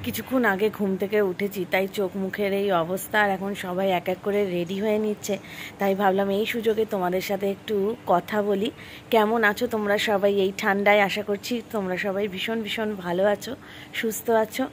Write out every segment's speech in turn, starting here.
কিছুক্ষণ আগে ঘুম থেকে উঠেছি, তাই চোখ মুখের এই অবস্থা। আর এখন সবাই এক এক করে রেডি হয়ে নিচ্ছে, তাই ভাবলাম এই সুযোগে তোমাদের সাথে একটু কথা বলি। কেমন আছো তোমরা সবাই এই ঠান্ডায়? আশা করছি তোমরা সবাই ভীষণ ভীষণ ভালো আছো, সুস্থ আছো।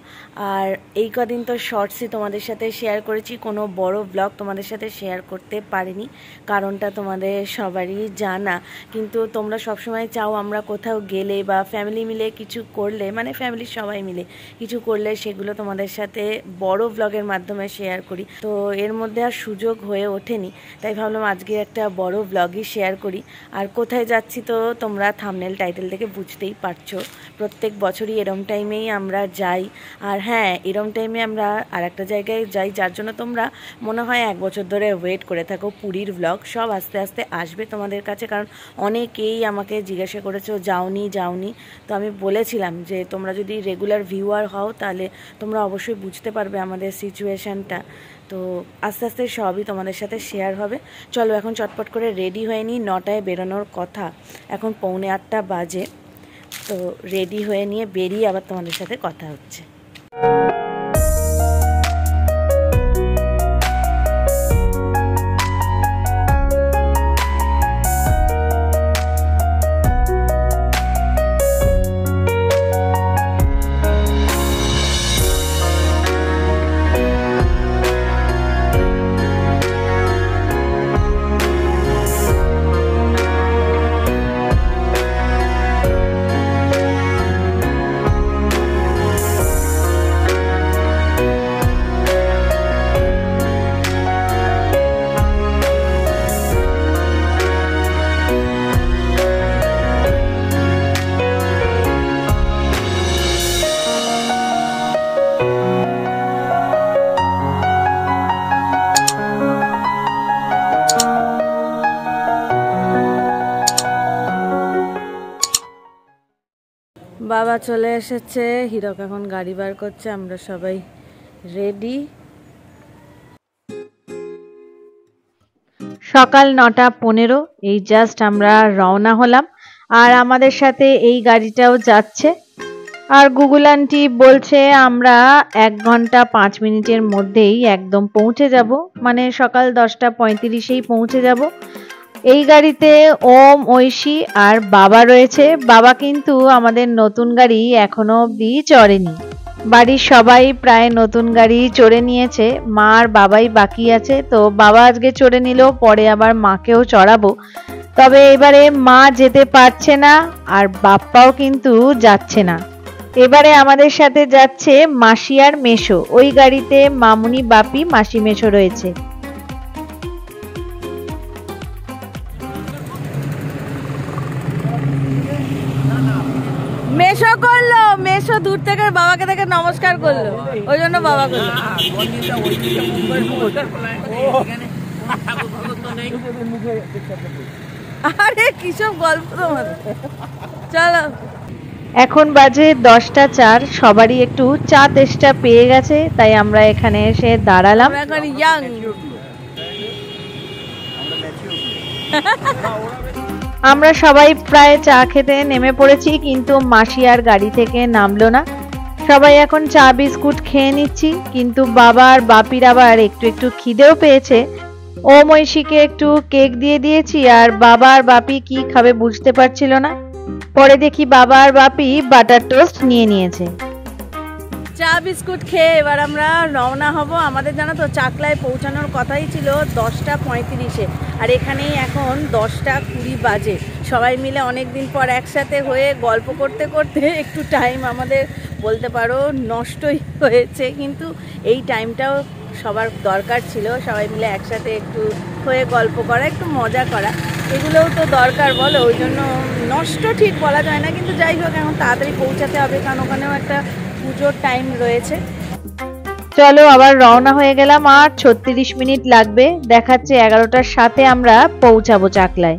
আর এই কদিন তো শর্টসই তোমাদের সাথে শেয়ার করেছি, কোনো বড় ব্লগ তোমাদের সাথে শেয়ার করতে পারিনি, কারণটা তোমাদের সবারই জানা। কিন্তু তোমরা সবসময় চাও আমরা কোথাও গেলে বা ফ্যামিলি মিলে কিছু করলে, মানে ফ্যামিলির সবাই মিলে কিছু করলে সেগুলো তোমাদের সাথে বড় ব্লগের মাধ্যমে শেয়ার করি। তো এর মধ্যে আর সুযোগ হয়ে ওঠেনি, তাই ভাবলাম আজকে একটা বড় ব্লগই শেয়ার করি। আর কোথায় যাচ্ছি তো তোমরা থাম্বনেল টাইটেল থেকে বুঝতেই পারছো, প্রত্যেক বছরই এরম টাইমেই আমরা যাই। আর হ্যাঁ, এরম টাইমে আমরা আর একটা জায়গায় যাই যার জন্য তোমরা মনে হয় 1 বছর ধরে ওয়েট করে থাকো। পুরীর ব্লগ সব আস্তে আস্তে আসবে তোমাদের কাছে, কারণ অনেকেই আমাকে জিজ্ঞাসা করেছো যাওনি। তো আমি বলেছিলাম যে তোমরা যদি রেগুলার ভিউয়ার হও তাহলে তোমরা অবশ্যই বুঝতে পারবে আমাদের সিচুয়েশানটা। তো আস্তে আস্তে সবই তোমাদের সাথে শেয়ার হবে। চলো এখন চটপট করে রেডি হয়ে নিই, 9টায় বেরোনোর কথা, এখন 7:45 বাজে। তো রেডি হয়ে নিয়ে বেরিয়ে আবার তোমাদের সাথে কথা হচ্ছে। বাবা চলে এসেছে, হিরক এখন গাড়ি বার করছে, আমরা সবাই রেডি। সকাল 9:15 এই জাস্ট আমরা রওনা হলাম, আর আমাদের সাথে এই গাড়িটাও যাচ্ছে। আর গুগল আন্টি বলছে আমরা 1 ঘন্টা 5 মিনিটের মধ্যেই একদম পৌঁছে যাব, মানে সকাল 10:35 পৌঁছে যাব। এই গাড়িতে ওম, ঐশী আর বাবা রয়েছে। বাবা কিন্তু আমাদের নতুন গাড়ি এখনো অবধি চড়েনি। বাড়ির সবাই প্রায় নতুন গাড়ি চড়ে নিয়েছে, মা আর বাবাই বাকি আছে। তো বাবা আজকে চড়ে নিল, পরে আবার মাকেও চড়াবো। তবে এবারে মা যেতে পারছে না, আর বাপ্পাও কিন্তু যাচ্ছে না। এবারে আমাদের সাথে যাচ্ছে মাসি আর মেশো। ওই গাড়িতে মামুনি, বাপি, মাসি, মেশো রয়েছে। মেশো করলো, মেশো দূর থেকে বাবাকে দেখে নমস্কার করলো, ওই জন্য বাবা করলো। আরে কিসব গল্প তোমাদের, চলো। এখন বাজে 10:04, সবারই একটু চা তেষ্টা পেয়ে গেছে, তাই আমরা এখানে এসে দাঁড়ালাম। এখন ইয়াং আমরা সবাই প্রায় চা খেতে নেমে পড়েছি, কিন্তু মাসি আর গাড়ি থেকে নামলো না। সবাই এখন চা বিস্কুট খেয়ে নিচ্ছি, কিন্তু বাবা আর বাপির আবার একটু একটু খিদেও পেয়েছে। ও মৈশিকে একটু কেক দিয়ে দিয়েছি, আর বাবা আর বাপি কি খাবে বুঝতে পারছিল না। পরে দেখি বাবা আর বাপি বাটার টোস্ট নিয়ে নিয়েছে। চা বিস্কুট খেয়ে এবার আমরা রওনা হব। আমাদের জানো তো চাকলায় পৌঁছানোর কথাই ছিল 10:35, আর এখানেই এখন 10:20 বাজে। সবাই মিলে অনেক দিন পর একসাথে হয়ে গল্প করতে করতে একটু টাইম আমাদের বলতে পারো নষ্টই হয়েছে, কিন্তু এই টাইমটাও সবার দরকার ছিল। সবাই মিলে একসাথে একটু হয়ে গল্প করা, একটু মজা করা, এগুলোও তো দরকার বলো। ওই জন্য নষ্ট ঠিক বলা যায় না, কিন্তু যাই হোক এখন তাড়াতাড়ি পৌঁছাতে হবে, কারণ ওখানেও একটা পুজোর টাইম রয়েছে। চলো আবার রওনা হয়ে গেলাম, আর 36 মিনিট লাগবে। দেখাচ্ছে 11টার সাথে আমরা পৌঁছাবো চাকলায়।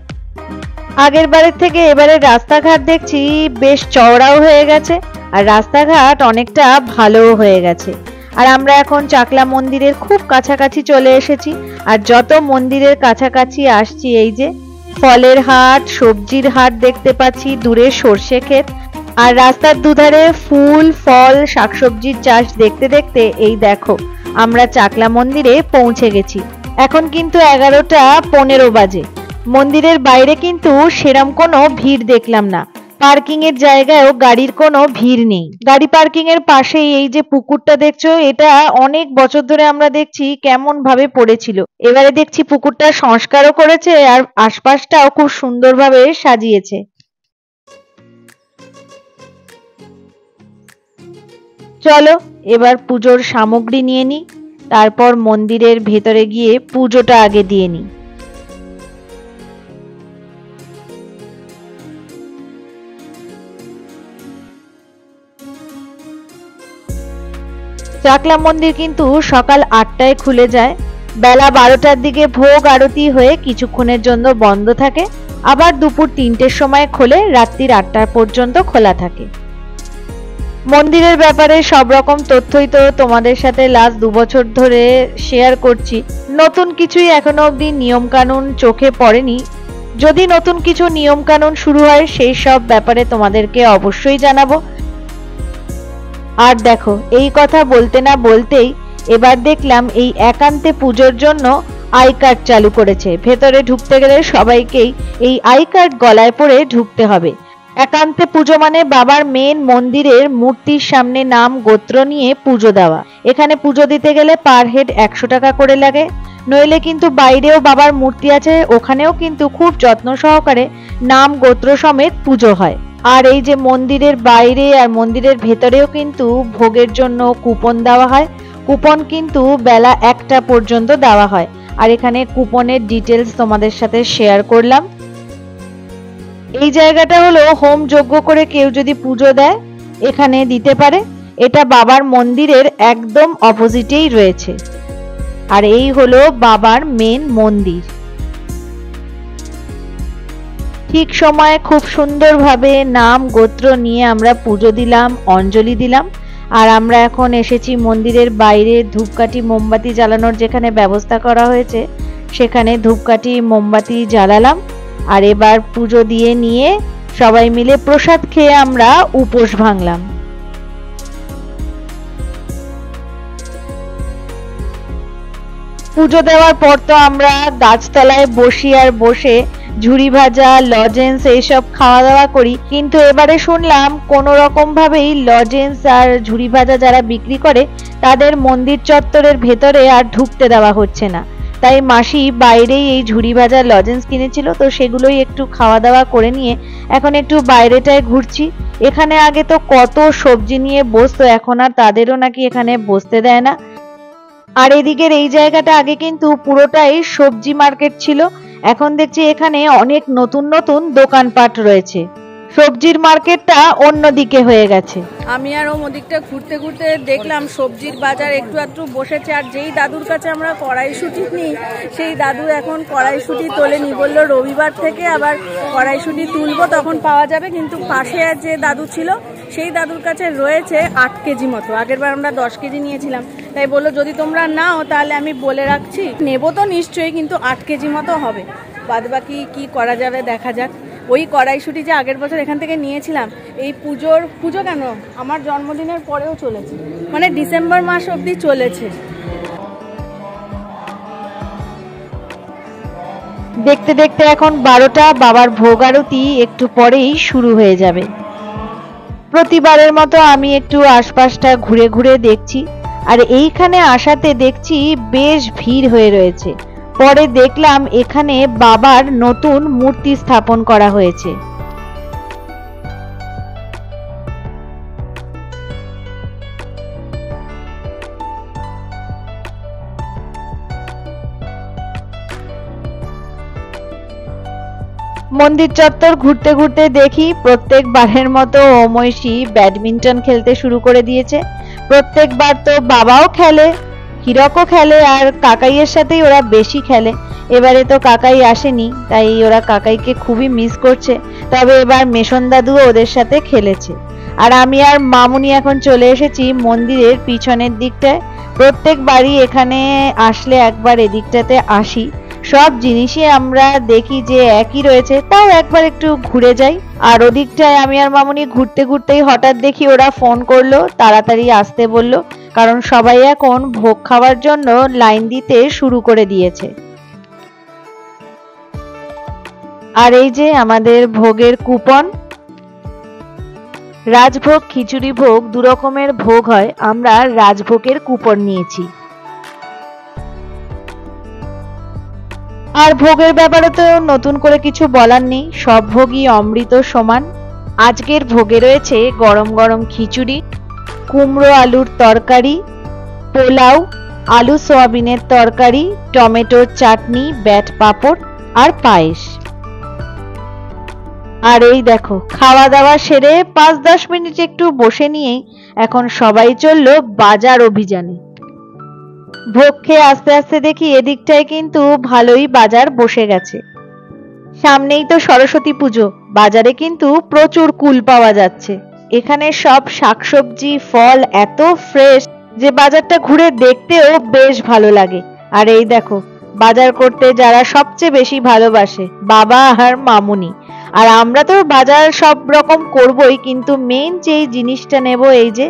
আগের বারের থেকে এবারে রাস্তাঘাট দেখছি বেশ চওড়াও হয়ে গেছে, আর রাস্তাঘাট অনেকটা ভালোও হয়ে গেছে। আর আমরা এখন চাকলা মন্দিরের খুব কাছাকাছি চলে এসেছি। আর যত মন্দিরের কাছাকাছি আসছি, এই যে ফলের হাট, সবজির হাট দেখতে পাচ্ছি, দূরে সর্ষে ক্ষেত। আর রাস্তার দুধারে ফুল ফল শাকসবজির চাষ দেখতে দেখতে এই দেখো আমরা চাকলা মন্দিরে পৌঁছে গেছি। এখন কিন্তু 11:15 বাজে। মন্দিরের বাইরে কিন্তু সেরম কোনো ভিড় দেখলাম না। পার্কিং এর জায়গায়ও গাড়ির কোনো ভিড় নেই। গাড়ি পার্কিং এর পাশেই এই যে পুকুরটা দেখছো, এটা অনেক বছর ধরে আমরা দেখছি কেমন ভাবে পড়েছিল। এবারে দেখছি পুকুরটা সংস্কারও করেছে আর আশপাশটাও খুব সুন্দরভাবে সাজিয়েছে। চলো এবার পুজোর সামগ্রী নিয়ে নিই, তারপর মন্দিরের ভেতরে গিয়ে পুজোটা আগে দিয়ে নিই। চাকলা মন্দির কিন্তু সকাল 8টায় খুলে যায়। বেলা 12টার দিকে ভোগ আরতি হয়ে কিছুক্ষণের জন্য বন্ধ থাকে, আবার দুপুর 3টের সময় খোলে, রাত্রির 8টা পর্যন্ত খোলা থাকে। মন্দিরের ব্যাপারে সব রকম তথ্যই তো তোমাদের সাথে লাস্ট 2 বছর ধরে শেয়ার করছি। নতুন কিছুই এখনো অবধি নিয়ম কানুন চোখে পড়েনি। যদি নতুন কিছু নিয়ম কানুন শুরু হয় সেই সব ব্যাপারে তোমাদেরকে অবশ্যই জানাবো। আর দেখো এই কথা বলতে না বলতেই এবার দেখলাম এই একান্তে পুজোর জন্য আই কার্ড চালু করেছে। ভেতরে ঢুকতে গেলে সবাইকেই এই আই কার্ড গলায় পরে ঢুকতে হবে। একান্তে পুজো মানে বাবার মেন মন্দিরের মূর্তির সামনে নাম গোত্র নিয়ে পুজো দেওয়া। এখানে পুজো দিতে গেলে পার হেড 100 টাকা করে লাগে। নইলে কিন্তু বাইরেও বাবার মূর্তি আছে, ওখানেও কিন্তু খুব যত্ন সহকারে নাম গোত্র সমেত পুজো হয়। আর এই যে মন্দিরের বাইরে আর মন্দিরের ভেতরেও কিন্তু ভোগের জন্য কুপন দেওয়া হয়। কুপন কিন্তু বেলা 1টা পর্যন্ত দেওয়া হয়। আর এখানে কুপনের ডিটেলস তোমাদের সাথে শেয়ার করলাম। এই জায়গাটা হলো হোম যজ্ঞ করে কেউ যদি পুজো দেয় এখানে দিতে পারে। এটা বাবার মন্দিরের একদম অপোজিটেই রয়েছে। আর এই হলো বাবার মেন মন্দির। ঠিক সময়ে খুব সুন্দরভাবে নাম গোত্র নিয়ে আমরা পুজো দিলাম, অঞ্জলি দিলাম। আর আমরা এখন এসেছি মন্দিরের বাইরে ধূপকাঠি মোমবাতি জ্বালানোর যেখানে ব্যবস্থা করা হয়েছে সেখানে ধূপকাঠি মোমবাতি জ্বালালাম। আর এবার পুজো দিয়ে নিয়ে সবাই মিলে প্রসাদ খেয়ে আমরা উপোস ভাঙলাম। পুজো দেওয়ার পর তো আমরা গাছতলায় বসি আর বসে ঝুড়ি ভাজা লজেন্স এইসব খাওয়া দাওয়া করি। কিন্তু এবারে শুনলাম কোনো রকম ভাবেই লজেন্স আর ঝুড়ি ভাজা যারা বিক্রি করে তাদের মন্দির চত্বরের ভেতরে আর ঢুকতে দেওয়া হচ্ছে না। তাই মাসি বাইরেই এই ঝুড়ি ভাজা লজেন্স কিনেছিল, তো সেগুলোই একটু খাওয়া দাওয়া করে নিয়ে এখন একটু বাইরেটায় ঘুরছি। এখানে আগে তো কত সবজি নিয়ে বসতো, এখন আর তাদেরও নাকি এখানে বসতে দেয় না। আর এদিকের এই জায়গাটা আগে কিন্তু পুরোটাই সবজি মার্কেট ছিল, এখন দেখছি এখানে অনেক নতুন নতুন দোকানপাট রয়েছে। সবজির মার্কেটটা অন্যদিকে হয়ে গেছে। আমি আর ওদিকটা ঘুরতে ঘুরতে দেখলাম সবজির বাজার একটু একটু বসেছে। আর যেই দাদুর কাছে আমরা কড়াইশুঁটি নিই সেই দাদু এখন কড়াইশুঁটি তোলেনি, বললো রবিবার থেকে আবার কড়াইশুঁটি তুলবো তখন পাওয়া যাবে। কিন্তু পাশে যে দাদু ছিল সেই দাদুর কাছে রয়েছে 8 কেজি মতো। আগেরবার আমরা 10 কেজি নিয়েছিলাম, তাই বললো যদি তোমরা নাও তাহলে আমি বলে রাখছি, নেবো তো নিশ্চয়ই, কিন্তু 8 কেজি মতো হবে। বাদ বাকি কি করা যাবে দেখা যাক। ওই কড়াইশুঁটি যে আগের বছর এখান থেকে নিয়েছিলাম এই পুজো কেন আমার জন্মদিনের পরেও চলেছে, মানে ডিসেম্বর মাস অবধি চলেছে। দেখতে দেখতে এখন 12টা, বাবার ভোগ আরতি একটু পরেই শুরু হয়ে যাবে। প্রতিবারের মতো আমি একটু আশপাশটা ঘুরে ঘুরে দেখছি। আর এইখানে আসাতে দেখছি বেশ ভিড় হয়ে রয়েছে। পরে দেখলাম এখানে বাবার নতুন মূর্তি স্থাপন করা হয়েছে। মন্দির চত্বর ঘুরতে ঘুরতে দেখি প্রত্যেকবারের মতো ওমৈশী ব্যাডমিন্টন খেলতে শুরু করে দিয়েছে। প্রত্যেকবার তো বাবাও খেলে, হিরকও খেলে, আর কাকাইয়ের সাথেই ওরা বেশি খেলে। এবারে তো কাকাই আসেনি, তাই ওরা কাকাইকে খুবই মিস করছে। তবে এবার মেশন দাদুও ওদের সাথে খেলেছে। আর আমি আর মামুনি এখন চলে এসেছি মন্দিরের পিছনের দিকটায়। প্রত্যেকবারই এখানে আসলে একবার এদিকটাতে আসি, সব জিনিসই আমরা দেখি যে একই রয়েছে, তাও একবার একটু ঘুরে যাই। আর ওদিকটায় আমি আর মামুনি ঘুরতে ঘুরতেই হঠাৎ দেখি ওরা ফোন করলো, তাড়াতাড়ি আসতে বলল, কারণ সবাই এখন ভোগ খাওয়ার জন্য লাইন দিতে শুরু করে দিয়েছে। আর এই যে আমাদের ভোগের কুপন, রাজভোগ খিচুড়ি ভোগ দু রকমের ভোগ হয়, আমরা রাজভোগের কুপন নিয়েছি। আর ভোগের ব্যাপারে তো নতুন করে কিছু বলার নেই, সব ভোগই অমৃত সমান। আজকের ভোগে রয়েছে গরম গরম খিচুড়ি, কুমড়ো আলুর তরকারি, পোলাও, আলু সয়াবিনের তরকারি, টমেটোর চাটনি, ব্যাট পাঁপড় আর পায়েস। আর এই দেখো খাওয়া দাওয়া সেরে 5-10 মিনিট একটু বসে নিয়েই এখন সবাই চললো বাজার অভিযানে। ভোগ খেয়ে আস্তে আস্তে দেখি এদিকটায় কিন্তু ভালোই বাজার বসে গেছে। সামনেই তো সরস্বতী পুজো, বাজারে কিন্তু প্রচুর কুল পাওয়া যাচ্ছে। এখানে সব শাকসবজি ফল এত ফ্রেশ যে বাজারটা ঘুরে দেখতেও বেশ ভালো লাগে। আর এই দেখো বাজার করতে যারা সবচেয়ে বেশি ভালোবাসে, বাবা আর মামুনি। আর আমরা তো বাজার সব রকম করবই, কিন্তু মেইন যে জিনিসটা নেব এই যে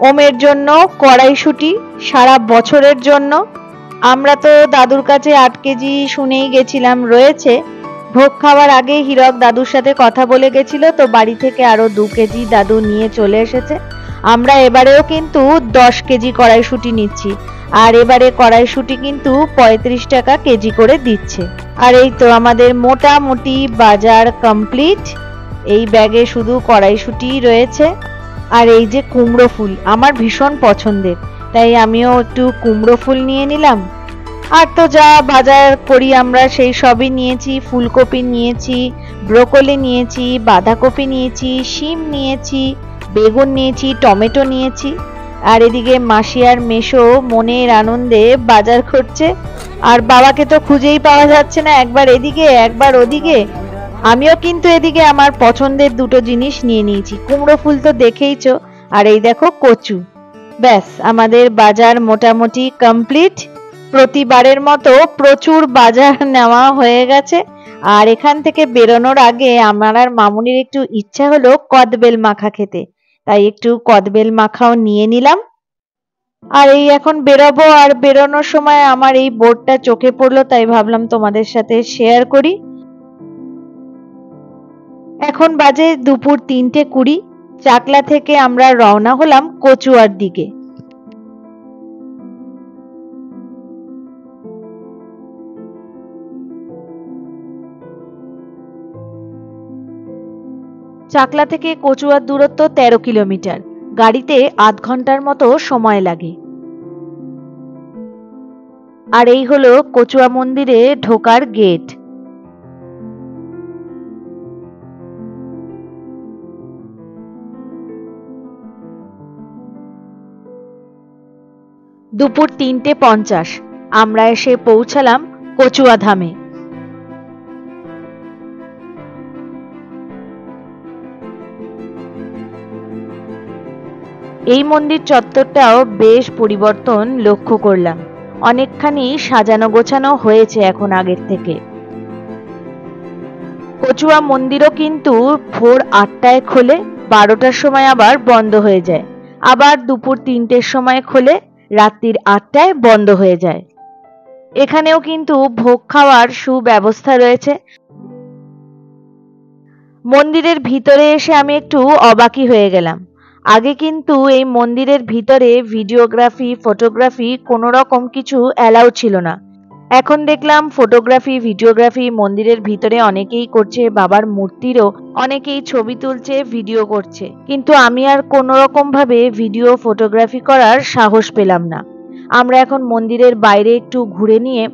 ওমের জন্য কড়াইশুঁটি, সারা বছরের জন্য। আমরা তো দাদুর কাছে 8 কেজি শুনেই গেছিলাম রয়েছে। ভোগ খাওয়ার আগে হীরক দাদুর সাথে কথা বলে গেছিল, তো বাড়ি থেকে আরো 2 কেজি দাদু নিয়ে চলে এসেছে। আমরা এবারেও কিন্তু 10 কেজি কড়াইশুঁটি নিচ্ছি। আর এবারে কড়াইশুঁটি কিন্তু 35 টাকা কেজি করে দিচ্ছে। আর এই তো আমাদের মোটামুটি বাজার কমপ্লিট। এই ব্যাগে শুধু কড়াইশুঁটি রয়েছে। আর এই যে কুমড়ো ফুল আমার ভীষণ পছন্দের, তাই আমিও একটু কুমড়ো ফুল নিয়ে নিলাম। আর তো যা বাজার করি আমরা সেই সবই নিয়েছি। ফুলকপি নিয়েছি, ব্রোকলি নিয়েছি, বাঁধাকপি নিয়েছি, শিম নিয়েছি, বেগুন নিয়েছি, টমেটো নিয়েছি। আর এদিকে মাসি আর মেশো মনের আনন্দে বাজার করছে। আর বাবাকে তো খুঁজেই পাওয়া যাচ্ছে না, একবার এদিকে একবার ওদিকে। আমিও কিন্তু এদিকে আমার পছন্দের 2টো জিনিস নিয়ে নিয়েছি। কুমড়ো ফুল তো দেখেইছো, আর এই দেখো কচু। ব্যাস আমাদের বাজার মোটামুটি কমপ্লিট। প্রতিবারের মতো প্রচুর বাজার নেওয়া হয়ে গেছে। আর এখান থেকে বেরোনোর আগে আমার আর মামুনির একটু ইচ্ছা হলো কদবেল মাখা খেতে, তাই একটু কদবেল মাখাও নিয়ে নিলাম। আর এই এখন বেরোবো, আর বেরোনোর সময় আমার এই বোর্ডটা চোখে পড়লো, তাই ভাবলাম তোমাদের সাথে শেয়ার করি। এখন বাজে দুপুর 3:20। চাকলা থেকে আমরা রওনা হলাম কচুয়ার দিকে। চাকলা থেকে কচুয়ার দূরত্ব 13 কিলোমিটার। গাড়িতে আধ ঘন্টার মতো সময় লাগে। আর এই হলো কচুয়া মন্দিরে ঢোকার গেট। দুপুর 3:50 আমরা এসে পৌঁছালাম কচুয়া ধামে। এই মন্দির চত্বরটাও বেশ পরিবর্তন লক্ষ্য করলাম, অনেকখানি সাজানো গোছানো হয়েছে এখন আগের থেকে। কচুয়া মন্দিরও কিন্তু ভোর 8টায় খোলে, 12টার সময় আবার বন্ধ হয়ে যায়, আবার দুপুর 3টের সময় খোলে, রাত্রির 8টায় বন্ধ হয়ে যায়। এখানেও কিন্তু ভোগ খাওয়ার সুব্যবস্থা রয়েছে। মন্দিরের ভিতরে এসে আমি একটু অবাকই হয়ে গেলাম। আগে কিন্তু এই মন্দিরের ভিতরে ভিডিওগ্রাফি ফটোগ্রাফি কোনো রকম কিছু অ্যালাউ ছিল না। এখন দেখলাম ফটোগ্রাফি ভিডিওগ্রাফি মন্দিরের ভিতরে অনেকেই করছে, বাবার মূর্তিরও অনেকেই ছবি তুলছে ভিডিও করছে, কিন্তু আমি আর কোনো রকম ভাবে ভিডিও ফটোগ্রাফি করার সাহস পেলাম না। আমরা এখন মন্দিরের বাইরে একটু ঘুরে নিয়ে,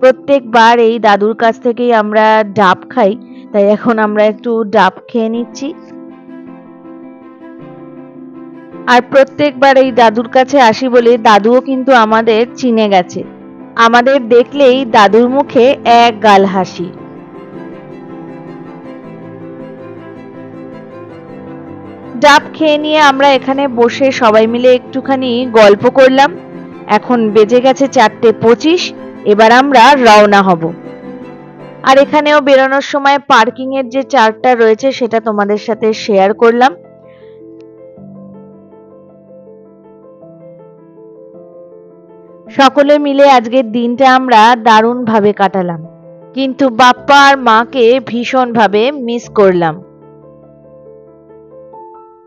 প্রত্যেকবার এই দাদুর কাছ থেকেই আমরা ডাব খাই, তাই এখন আমরা একটু ডাব খেয়ে নিচ্ছি। আর প্রত্যেকবার এই দাদুর কাছে আসি বলে দাদুও কিন্তু আমাদের চিনে গেছে। আমাদের দেখলেই দাদুর মুখে এক গাল হাসি। ডাব খেয়ে নিয়ে আমরা এখানে বসে সবাই মিলে একটুখানি গল্প করলাম। এখন বেজে গেছে 4:25। এবার আমরা রওনা হব। আর এখানেও বেরোনোর সময় পার্কিং এর যে চার্টটা রয়েছে সেটা তোমাদের সাথে শেয়ার করলাম। সকলে মিলে আজকের দিনটা আমরা দারুণভাবে কাটালাম, কিন্তু বাপ্পা আর মাকে ভীষণভাবে মিস করলাম।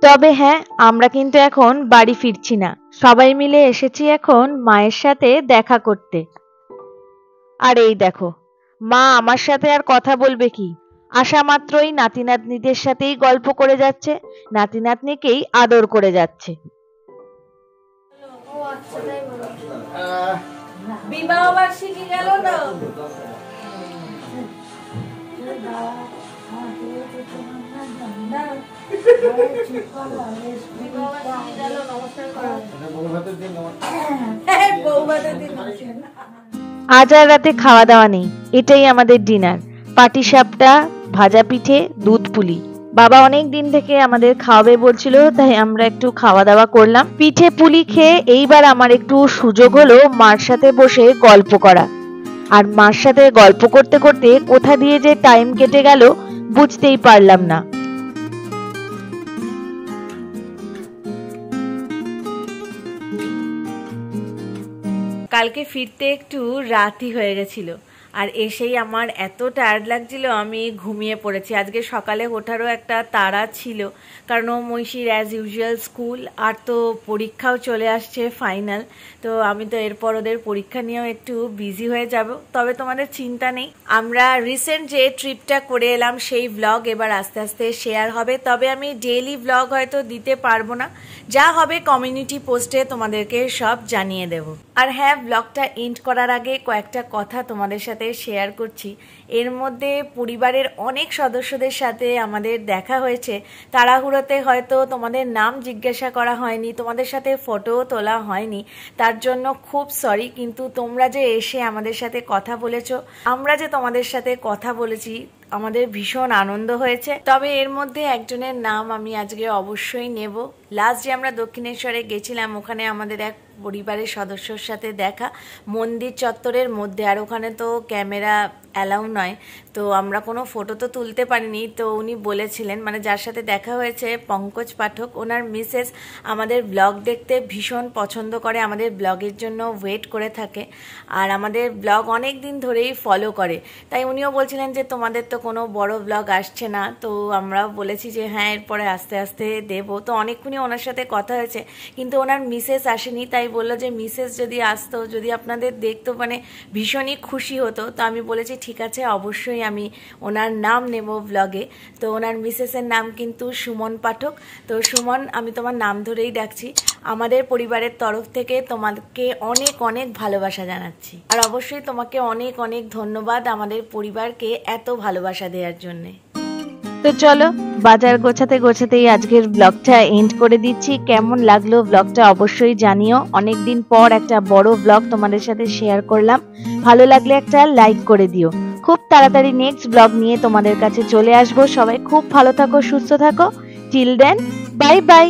তবে হ্যাঁ, আমরা কিন্তু এখন বাড়ি ফিরছি না, সবাই মিলে এসেছি এখন মায়ের সাথে দেখা করতে। আর এই দেখো, মা আমার সাথে আর কথা বলবে কি, আসা মাত্রই নাতি নাতনিদের সাথেই গল্প করে যাচ্ছে, নাতি নাতনিকেই আদর করে যাচ্ছে। বিবাহ বার্ষিকী গেল না, আজ আর রাতে খাওয়া দাওয়া নেই, এটাই আমাদের ডিনার। পাটিসাপটা, ভাজা পিঠে, দুধ পুলি। বাবা অনেক দিন থেকে আমাদের খাওয়াবে বলছিল, তাই আমরা একটু খাওয়া দাওয়া করলাম। পিঠে পুলি খেয়ে এইবার আমার একটু সুযোগ হলো মার সাথে বসে গল্প করা। আর মার সাথে গল্প করতে করতে কোথা দিয়ে যে টাইম কেটে গেল বুঝতেই পারলাম না। কালকে ফিরতে একটু রাতই হয়ে গেছিল, আর এসেই আমার এত টায়ার্ড লাগছিল আমি ঘুমিয়ে পড়েছি। আজকে সকালে ওঠারও একটা তাড়া ছিল, কারণ মৈশির অ্যাজ ইউজুয়াল স্কুল, আর তো পরীক্ষাও চলে আসছে ফাইনাল। তো আমি তো এরপর ওদের পরীক্ষা নিয়েও একটু বিজি হয়ে যাব। তবে তোমাদের চিন্তা নেই, আমরা রিসেন্ট যে ট্রিপটা করে এলাম সেই ব্লগ এবার আস্তে আস্তে শেয়ার হবে। তবে আমি ডেইলি ব্লগ হয়তো দিতে পারবো না, যা হবে কমিউনিটি পোস্টে তোমাদেরকে সব জানিয়ে দেব। আর হ্যাঁ, ব্লগটা এন্ড করার আগে কয়েকটা কথা তোমাদের সাথে শেয়ার করছি। এর মধ্যে পরিবারের অনেক সদস্যদের সাথে আমাদের দেখা হয়েছে, তাড়াহুড়োতে হয়তো তোমাদের নাম জিজ্ঞাসা করা হয়নি, তোমাদের সাথে ফটোও তোলা হয়নি, তার জন্য খুব সরি। কিন্তু তোমরা যে এসে আমাদের সাথে কথা বলেছো, আমরা যে তোমাদের সাথে কথা বলেছি, আমাদের ভীষণ আনন্দ হয়েছে। তবে এর মধ্যে একজনের নাম আমি আজকে অবশ্যই নেব। লাস্ট যে আমরা দক্ষিণেশ্বরে গেছিলাম, ওখানে আমাদের এক পরিবারের সদস্যর সাথে দেখা মন্দির চত্বরের মধ্যে, আর ওখানে তো ক্যামেরা অ্যালাউ নয়, তো আমরা কোনো ফটো তো তুলতে পারিনি। তো উনি বলেছিলেন, মানে যার সাথে দেখা হয়েছে পঙ্কজ পাঠক, ওনার মিসেস আমাদের ব্লগ দেখতে ভীষণ পছন্দ করে, আমাদের ব্লগের জন্য ওয়েট করে থাকে, আর আমাদের ব্লগ অনেক দিন ধরেই ফলো করে। তাই উনিও বলছিলেন যে তোমাদের তো কোনো বড় ব্লগ আসছে না। তো আমরাও বলেছি যে হ্যাঁ, এরপরে আস্তে আস্তে দেব। তো অনেকক্ষণই ওনার সাথে কথা হয়েছে, কিন্তু ওনার মিসেস আসেনি। তাই বললো যে মিসেস যদি আসতো, যদি আপনাদের দেখতো, মানে ভীষণই খুশি হতো। তো আমি বলেছি ঠিক আছে, অবশ্যই আমি ওনার নাম নেব ব্লগে। তো ওনার মিসেসের নাম কিন্তু সুমন পাঠক। তো সুমন, আমি তোমার নাম ধরেই ডাকছি। আমাদের পরিবারের তরফ থেকে তোমাকে অনেক অনেক ভালোবাসা জানাচ্ছি, আর অবশ্যই তোমাকে অনেক অনেক ধন্যবাদ আমাদের পরিবারকে এত ভালোবাসা দেওয়ার জন্যে। তো চলো, বাজার গোছাতে গোছাতেই আজকের ব্লগটা এন্ড করে দিচ্ছি। কেমন লাগলো ব্লগটা অবশ্যই জানিও। অনেকদিন পর একটা বড় ব্লগ তোমাদের সাথে শেয়ার করলাম, ভালো লাগলে একটা লাইক করে দিও। খুব তাড়াতাড়ি নেক্সট ব্লগ নিয়ে তোমাদের কাছে চলে আসবো। সবাই খুব ভালো থাকো, সুস্থ থাকো। Till then, bye by.